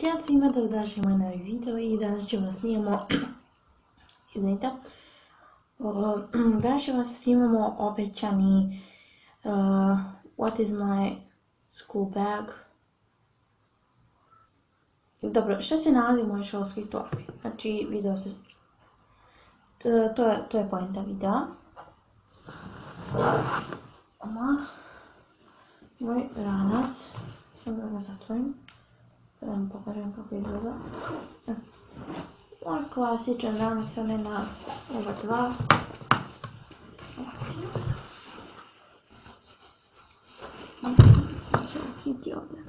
Ćao svima, dobrodošli u moj novi video i danas ćemo snimamo izvinite, danas ćemo snimamo obećani What is my school bag. Dobro, šta se nalazi u mojoj školskoj torbi? Znači, video se... To je poenta videa. Moj ranac, samo da ga zatvorim. Da vam pokažem kako izgleda. Moj klasičan ranac, onaj na ova dva. Ovako izgleda. Možemo hiti ovdje.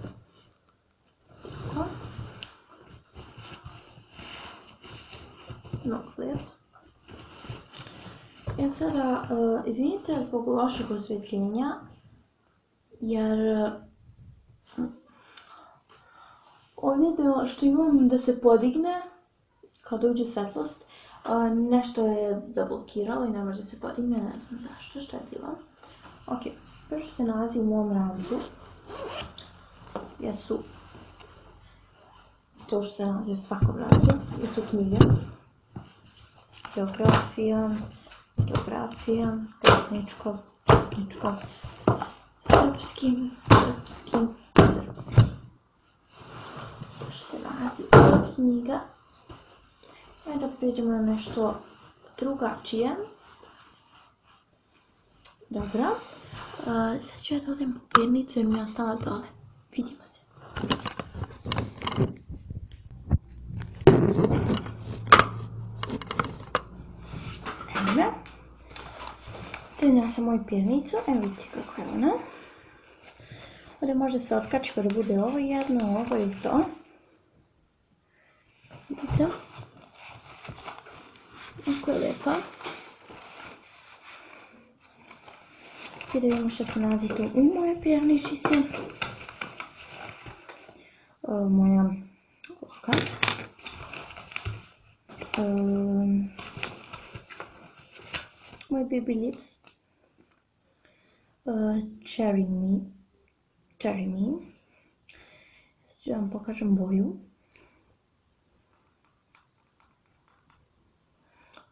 Mnogo lijepo. Sada, izvinite zbog lošeg osvjetljenja, jer ovdje što imam da se podigne, kada uđe svetlost, nešto je zablokiralo i ne može se podigne, ne znam zašto, što je bilo. Ok, prvo što se nalazi u mom rancu jesu, to što se nalazi u svakom rancu, jesu knjige. Geografija, tehničko, srpski. To što se nalazi od knjiga. Da pređemo na nešto drugačije. Dobro. Sad ću ja da odem papirnicu jer mi je ostala dole. Vidimo se. Evo. Donijela sam moju pirnicu. Evo vidite kako je ona. Ovdje može se otkači pa da bude ovo jedno, ovo i to. Vidite. Kako je lijepa. I da vidimo što se nalazi tu u moje pirničice. Moja oka. Moj baby lips. Cherry me. Sad ću vam pokažem boju.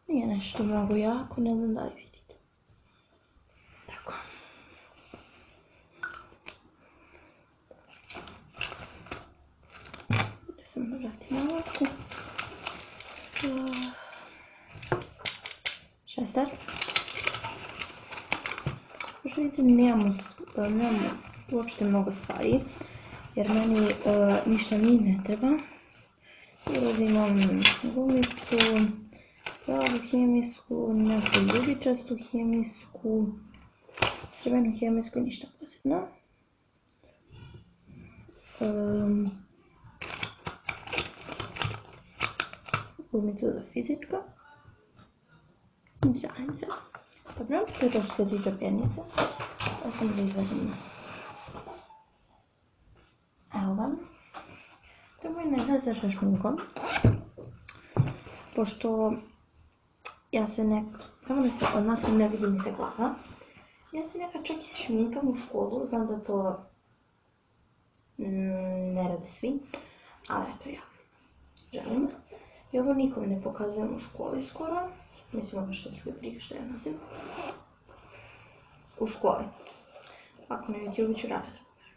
Nije nešto mnogo jako, ne znam da li vidite. Tako. Da sam vratim ovako. Šestar. Možda vidite, nemamo uopšte mnogo stvari, jer meni ništa mi ne treba. Ovdje imam gumicu, pravu hemijsku, neku ljubičastu hemijsku, crvenu hemijsku, ništa posebno. Gumica za fizičko. Zajednica. Dobro, to je to što se tiče pernice. Ja sam da izvadim. Evo vam. To je moj najzad sa šminkom. Pošto ja se tamo da se onako ne vidi mi se glava. Ja se nekad čak i šminkam u školu, znam da to ne rade svi, ali eto ja želim. I ovo nikome ne pokazujem u školi skoro. Mislim ovo što druge briga što ja nosim. U školi. Ako na YouTube ću rado da pokažem.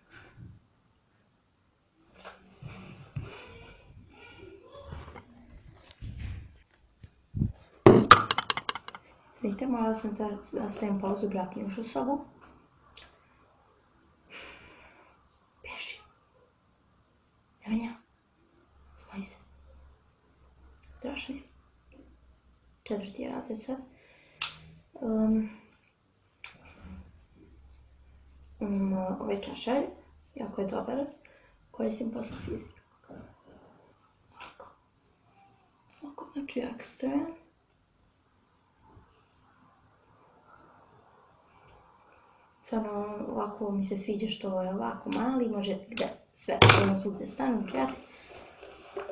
Vidite, morala sam da stavim pauzu, brat mi ušao u sobu. Beži. Nevanja, smoji se. Strašno je. 4. je razred sad. Ovaj čašalj, jako je dobar. Koristim posle fizičkog. Ovako, znači ekstra je. Stvarno ovako mi se sviđa što je ovako mali, može gde sve svugdje stane, prijatelj.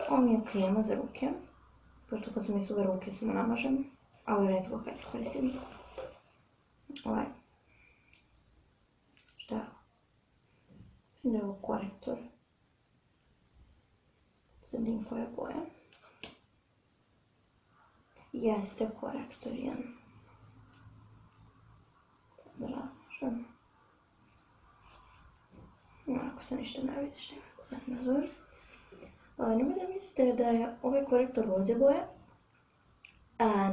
Ovo mi je krema za ruke, pošto kad su mi suve ruke samo namažem, ali retko kad koristim. Ovaj. Šta je ovo? Mislim da je ovo korektor. Sad vidim koja boja. Jeste korektor jedan. Da razmažem. Ako se ništa ne vidiš, ne razmažem. Nemoj da mislite da je ovaj korektor roze boje.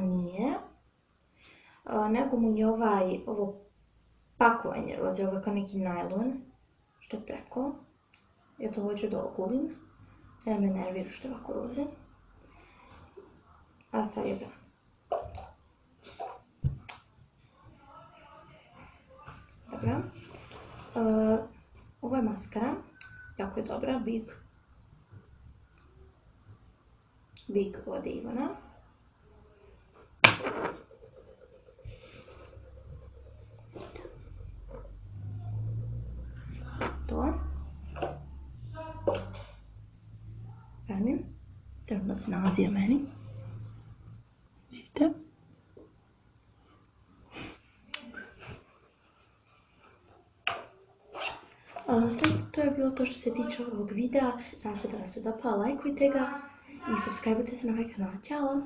Nije. Nego mu je ovo pakovanje roze, ovo kao neki najlon. Što je preko. Ja to hoću da ogulim. Jer me nervira što je ovako roze. A sad je ga. Dobro. Ovo je maskara. Jako je dobra. Big od Ivana. To. Fermin. Trenutno se nalazi na meni. Vidite? To je bilo to što se tiče ovog videa. Nadam se da vam se dopao, lajkujte ga i subscribe-ujte se na ovaj kanal. Ćao!